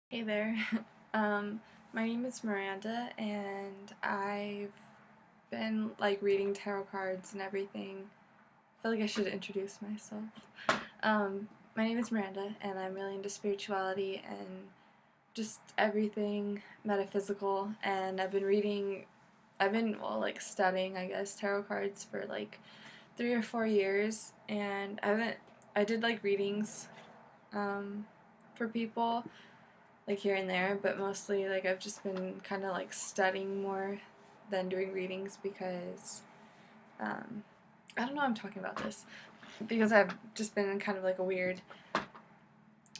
Hey there. Um, my name is Miranda, and I've been reading tarot cards and everything. I feel like I should introduce myself. My name is Miranda, and I'm really into spirituality and just everything metaphysical. And studying, I guess, tarot cards for 3 or 4 years, and I did readings um, for people here and there, but mostly I've just been kind of studying more than doing readings because um, I don't know I'm talking about this because I've just been in kind of a weird.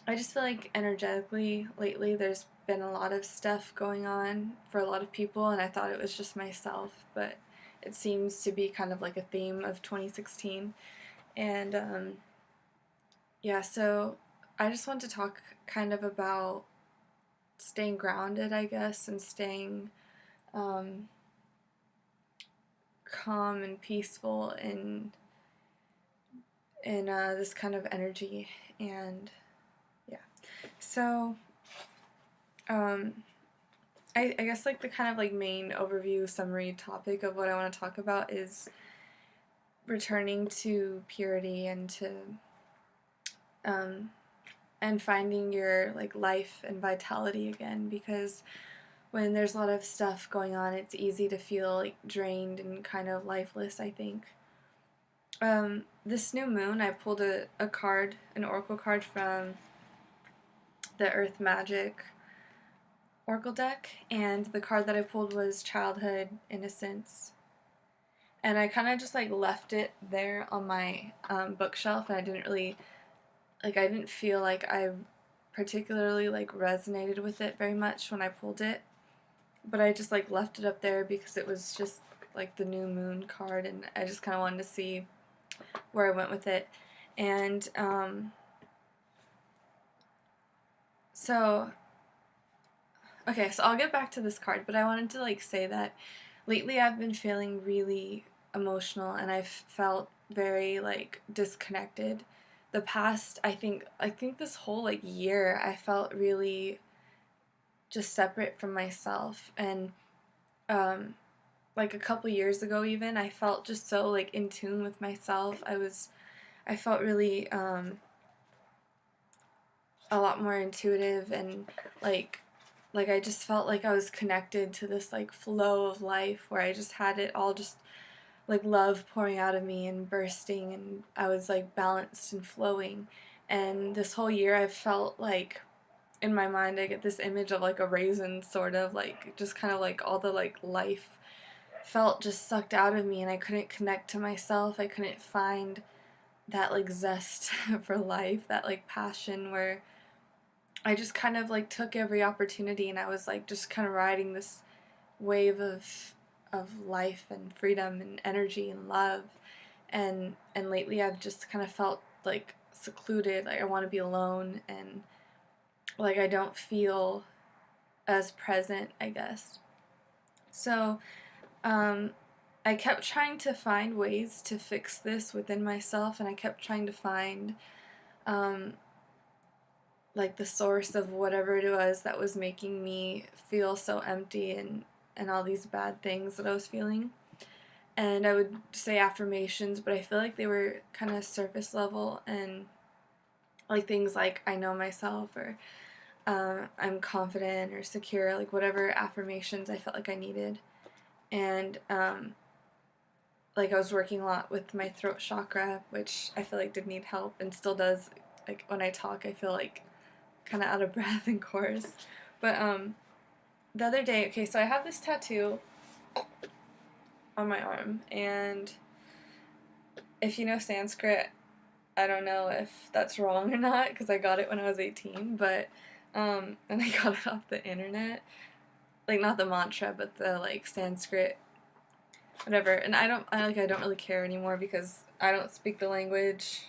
I just feel like energetically lately there's been a lot of stuff going on for a lot of people, and I thought it was just myself, but it seems to be kind of like a theme of 2016. And yeah, so I just want to talk kind of about staying grounded, I guess, and staying um, calm and peaceful in this kind of energy. And yeah, so um, I guess the kind of main overview summary topic of what I want to talk about is returning to purity um, and finding your life and vitality again, because when there's a lot of stuff going on, it's easy to feel drained and kind of lifeless, I think. This new moon, I pulled a card, an oracle card from the Earth Magic Oracle deck, and the card that I pulled was Childhood Innocence. And I kind of just left it there on my bookshelf, and I didn't really I didn't feel like I particularly resonated with it very much when I pulled it, but I just left it up there because it was just the new moon card, and I just kind of wanted to see where I went with it. And so okay, so I'll get back to this card, but I wanted to say that lately I've been feeling really emotional, and I've felt very disconnected. The past, I think this whole year I felt really just separate from myself. And um a couple years ago, even, I felt just so in tune with myself. I felt really a lot more intuitive, and like I just felt like I was connected to this flow of life where I just had it all, just love pouring out of me and bursting, and I was balanced and flowing. And this whole year I've felt in my mind I get this image of a raisin, sort of just kind of all the life felt just sucked out of me, and I couldn't connect to myself. I couldn't find that zest for life, that passion, where I just kind of took every opportunity, and I was just kind of riding this wave of life and freedom and energy and love. And lately I've just kind of felt secluded, I want to be alone, and I don't feel as present, I guess. So um I kept trying to find ways to fix this within myself, and I kept trying to find um the source of whatever it was that was making me feel so empty, and all these bad things that I was feeling. And I would say affirmations, but I feel like they were kind of surface level, and things like I know myself, or I'm confident or secure, whatever affirmations I felt like I needed. And I was working a lot with my throat chakra, which I feel did need help and still does. When I talk, I feel kind of out of breath and coarse. But the other day, okay, so I have this tattoo on my arm, and if you know Sanskrit, I don't know if that's wrong or not, because I got it when I was 18, but and I got it off the internet, not the mantra, but the Sanskrit, whatever. And I don't really care anymore because I don't speak the language.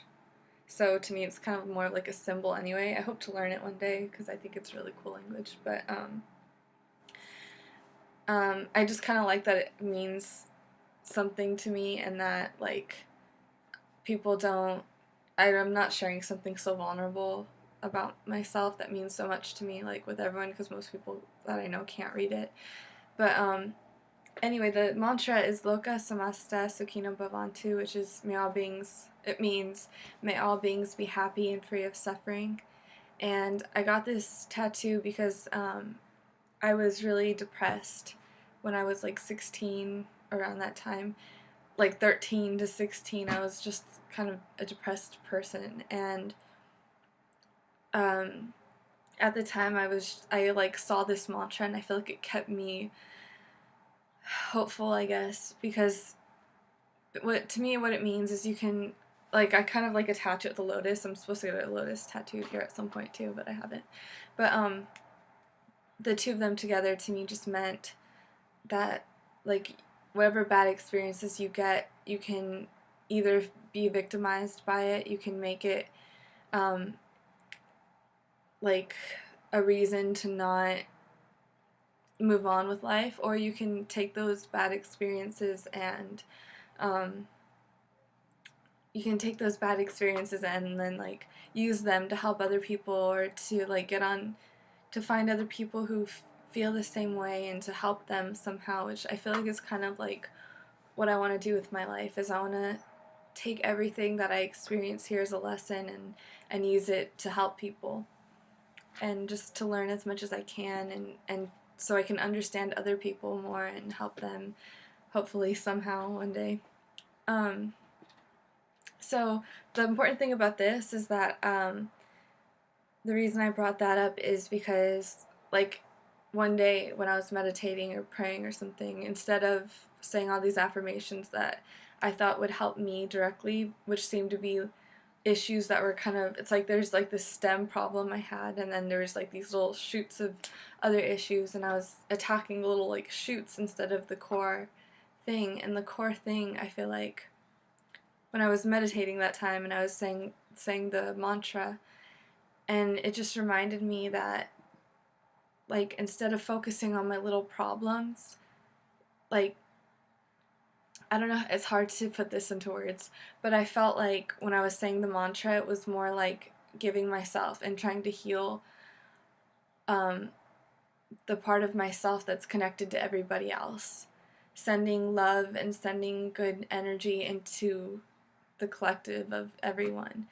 So to me, it's kind of more of a symbol anyway. I hope to learn it one day because I think it's a really cool language. But I just kind of like that it means something to me, and that people don't. I'm not sharing something so vulnerable about myself that means so much to me, like with everyone, because most people that I know can't read it. But anyway, the mantra is Loka Samasta Sukhino Bhavantu, which is may all beings, it means may all beings be happy and free of suffering. And I got this tattoo because I was really depressed when I was like 16, around that time. Like 13 to 16, I was just kind of a depressed person. And at the time I like saw this mantra, and I feel like it kept me hopeful, I guess, because what it means is you can, like, I kind of like attach it with a lotus. I'm supposed to get a lotus tattooed here at some point too, but I haven't. But the two of them together to me just meant that, like, whatever bad experiences you get, you can either be victimized by it, you can make it like a reason to not move on with life, or you can take those bad experiences and then like use them to help other people, or to like get on to find other people who feel the same way and to help them somehow, which I feel like is kind of like what I want to do with my life. Is I want to take everything that I experience here as a lesson and use it to help people, and just to learn as much as I can, and so I can understand other people more and help them hopefully somehow one day. So the important thing about this is that the reason I brought that up is because, like, one day when I was meditating or praying or something, instead of saying all these affirmations that I thought would help me directly, which seemed to be issues that were kind of, it's like there's like this stem problem I had, and then there's like these little shoots of other issues, and I was attacking little like shoots instead of the core thing. And the core thing, I feel like, when I was meditating that time and I was saying the mantra, and it just reminded me that, like, instead of focusing on my little problems, like, I don't know, it's hard to put this into words, but I felt like when I was saying the mantra, it was more like giving myself and trying to heal the part of myself that's connected to everybody else. Sending love and sending good energy into the collective of everyone.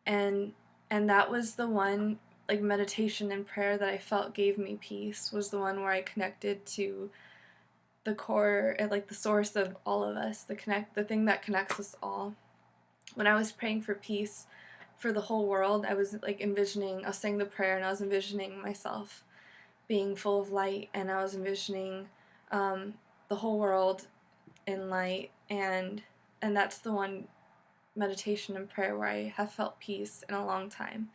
And that was the one, like, meditation and prayer that I felt gave me peace, was the one where I connected to the core, and like the source of all of us, the thing that connects us all. When I was praying for peace for the whole world, I was like I was saying the prayer, and I was envisioning myself being full of light, and I was envisioning the whole world in light, and that's the one meditation and prayer where I have felt peace in a long time.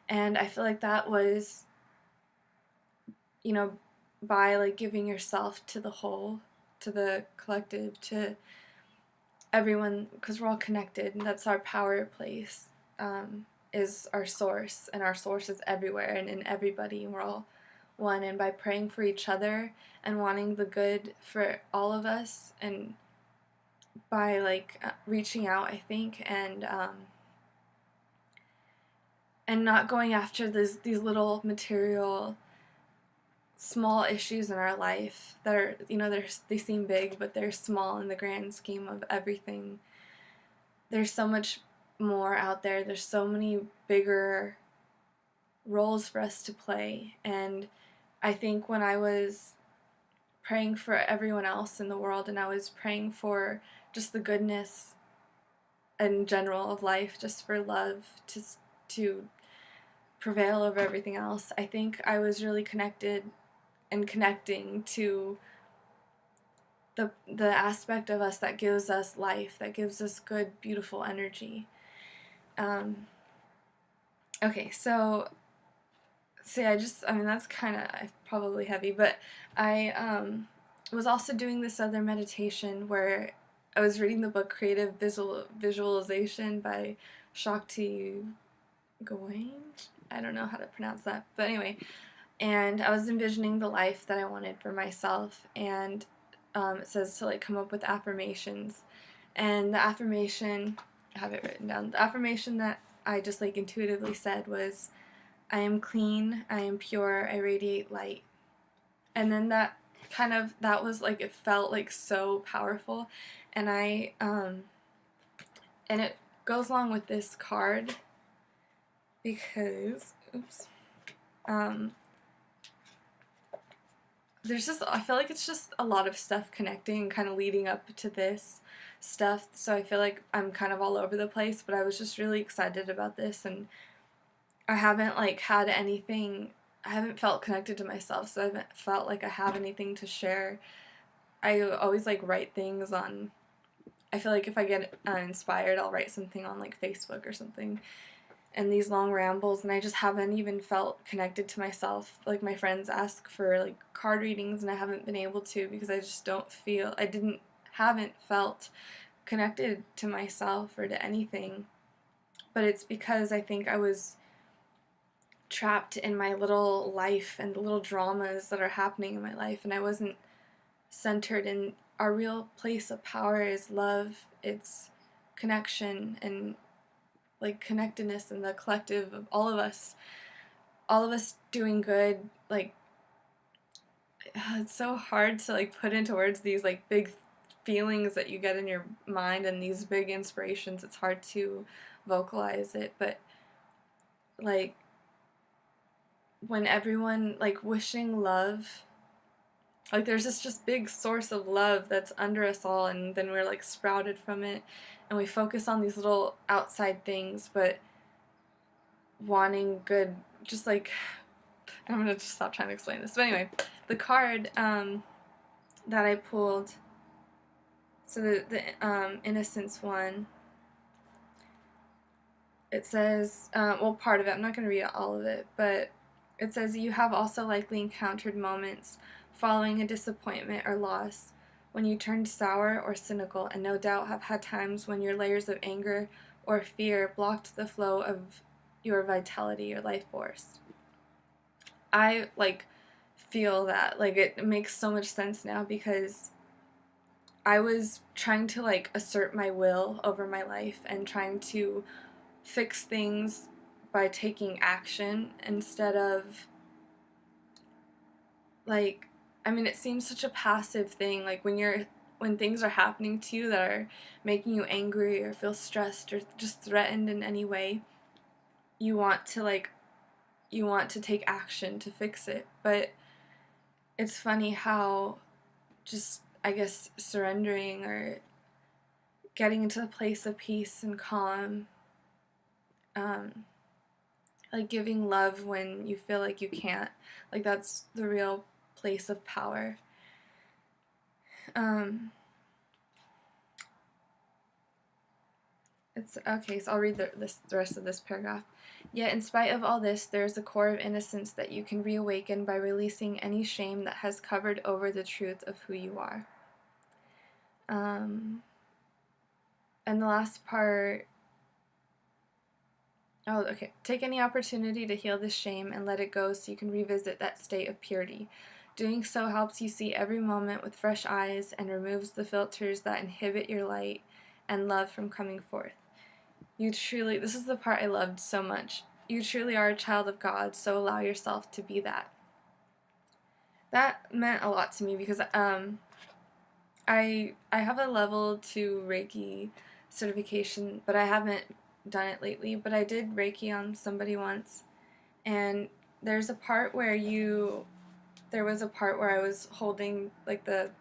And I feel like that was, you know, by like giving yourself to the whole, to the collective, to everyone, because we're all connected, and that's our power place, is our source, and our source is everywhere and in everybody, and we're all one. And by praying for each other and wanting the good for all of us, and by like reaching out, I think, and not going after these little material small issues in our life that are, you know, they seem big, but they're small in the grand scheme of everything. There's so much more out there. There's so many bigger roles for us to play. And I think when I was praying for everyone else in the world, and I was praying for just the goodness in general of life, just for love to prevail over everything else, I think I was really connected and connecting to the aspect of us that gives us life, that gives us good, beautiful energy. Okay, so I mean, that's kind of probably heavy, but I was also doing this other meditation where I was reading the book Creative Visualization by Shakti Gawain. I don't know how to pronounce that, but anyway, and I was envisioning the life that I wanted for myself, and it says to like come up with affirmations, and the affirmation, I have it written down, the affirmation that I just like intuitively said was, I am clean, I am pure, I radiate light. And then that was like, it felt like so powerful. And and it goes along with this card because, oops, um, there's just, I feel like it's just a lot of stuff connecting and kind of leading up to this stuff, so I feel like I'm kind of all over the place, but I was just really excited about this, and I haven't like had anything, I haven't felt connected to myself, so I haven't felt like I have anything to share. I always like write things on, I feel like if I get inspired, I'll write something on like Facebook or something, and these long rambles, and I just haven't even felt connected to myself. Like, my friends ask for like card readings, and I haven't been able to because I just haven't felt connected to myself or to anything. But it's because I think I was trapped in my little life and the little dramas that are happening in my life, and I wasn't centered in our real place of power is love. It's connection and like connectedness and the collective of all of us doing good. Like, it's so hard to like put into words these like big feelings that you get in your mind and these big inspirations. It's hard to vocalize it, but like when everyone like wishing love, like there's this just big source of love that's under us all, and then we're like sprouted from it, and we focus on these little outside things, but wanting good, just like, I'm gonna just stop trying to explain this. But anyway, the card that I pulled, so the innocence one, it says, well, part of it, I'm not going to read all of it, but it says, you have also likely encountered moments following a disappointment or loss when you turned sour or cynical, and no doubt have had times when your layers of anger or fear blocked the flow of your vitality, your life force. I like feel that, like, it makes so much sense now, because I was trying to like assert my will over my life and trying to fix things by taking action instead of like, I mean, it seems such a passive thing, like when things are happening to you that are making you angry or feel stressed or just threatened in any way, you want to take action to fix it. But it's funny how just, I guess, surrendering or getting into a place of peace and calm, like giving love when you feel like you can't, like that's the real place of power. It's okay, so I'll read the rest of this paragraph. Yet, in spite of all this, there is a core of innocence that you can reawaken by releasing any shame that has covered over the truth of who you are. And the last part, oh, okay. Take any opportunity to heal this shame and let it go so you can revisit that state of purity. Doing so helps you see every moment with fresh eyes and removes the filters that inhibit your light and love from coming forth. You truly, this is the part I loved so much. You truly are a child of God, so allow yourself to be that. That meant a lot to me because I have a level 2 Reiki certification, but I haven't done it lately. But I did Reiki on somebody once, and there was a part where I was holding like the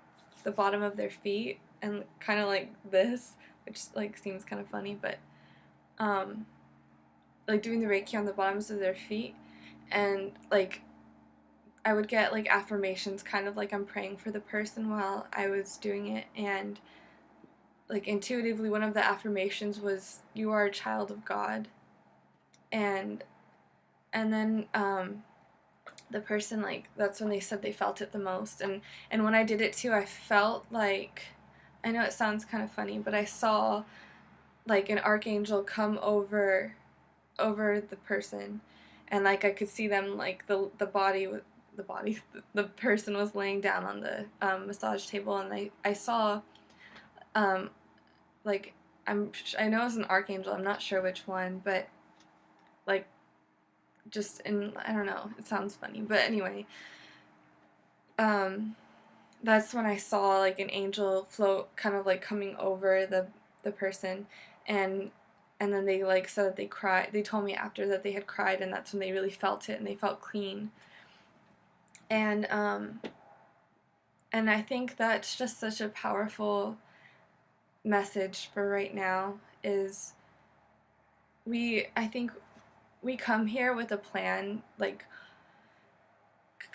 bottom of their feet and kind of like this, which like seems kind of funny, but like doing the Reiki on the bottoms of their feet, and like I would get like affirmations, kind of like I'm praying for the person while I was doing it, and like intuitively one of the affirmations was, you are a child of God. And then the person, like, that's when they said they felt it the most, and when I did it too, I felt like, I know it sounds kind of funny, but I saw like an archangel come over the person, and like I could see them, like the person was laying down on the massage table, and I saw like I know it was an archangel, I'm not sure which one, but like, just in, I don't know, it sounds funny, but anyway, that's when I saw, like, an angel float, kind of, like, coming over the person, and then they, like, said that they cried. They told me after that they had cried, and that's when they really felt it, and they felt clean. And I think that's just such a powerful message for right now, is I think we come here with a plan, like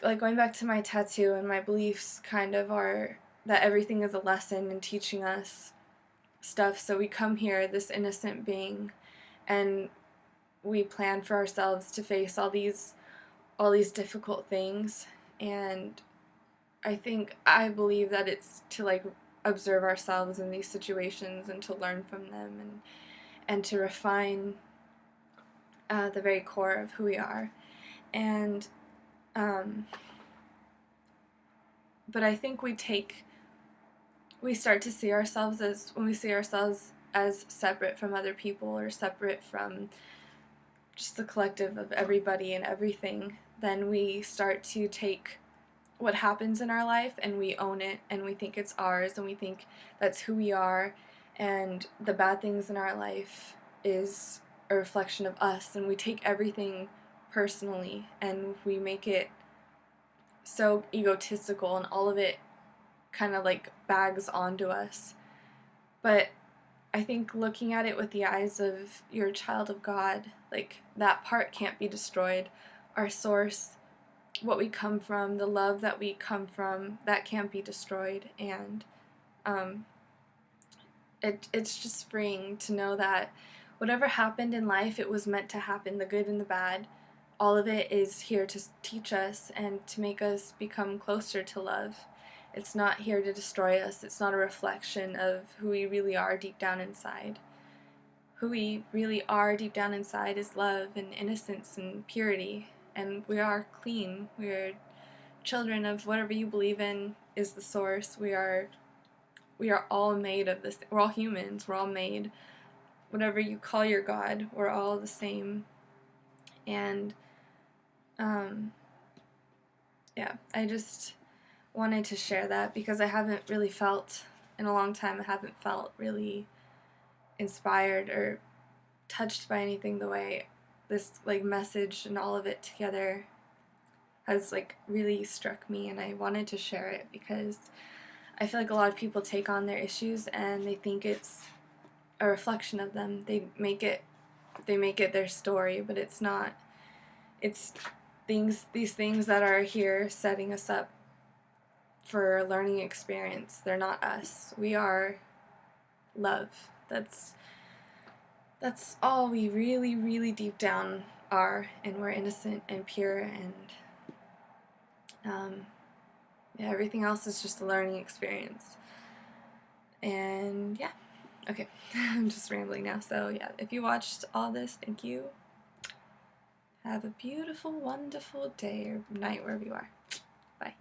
going back to my tattoo, and my beliefs kind of are that everything is a lesson and teaching us stuff. So we come here, this innocent being, and we plan for ourselves to face all these difficult things. And I believe that it's to, like, observe ourselves in these situations and to learn from them, and to refine the very core of who we are. And but I think we start to see ourselves when we see ourselves as separate from other people, or separate from just the collective of everybody and everything, then we start to take what happens in our life and we own it, and we think it's ours, and we think that's who we are, and the bad things in our life is a reflection of us, and we take everything personally, and we make it so egotistical, and all of it kind of, like, bags onto us. But I think looking at it with the eyes of you're a child of God, like, that part can't be destroyed. Our source, what we come from, the love that we come from, that can't be destroyed. And it's just freeing to know that whatever happened in life, it was meant to happen, the good and the bad. All of it is here to teach us and to make us become closer to love. It's not here to destroy us. It's not a reflection of who we really are deep down inside. Who we really are deep down inside is love and innocence and purity. And we are clean. We are children of whatever you believe in is the source. We are all made of this. We're all humans. We're all made. Whatever you call your God, we're all the same. And yeah, I just wanted to share that because I haven't really felt, in a long time, I haven't felt really inspired or touched by anything the way this, like, message and all of it together has, like, really struck me, and I wanted to share it because I feel like a lot of people take on their issues and they think it's a reflection of them. They make it their story, but it's not. It's these things that are here setting us up for a learning experience. They're not us. We are love. That's all we really, really deep down are, and we're innocent and pure, and yeah, everything else is just a learning experience. And yeah, okay, I'm just rambling now. So yeah, if you watched all this, thank you. Have a beautiful, wonderful day or night wherever you are. Bye.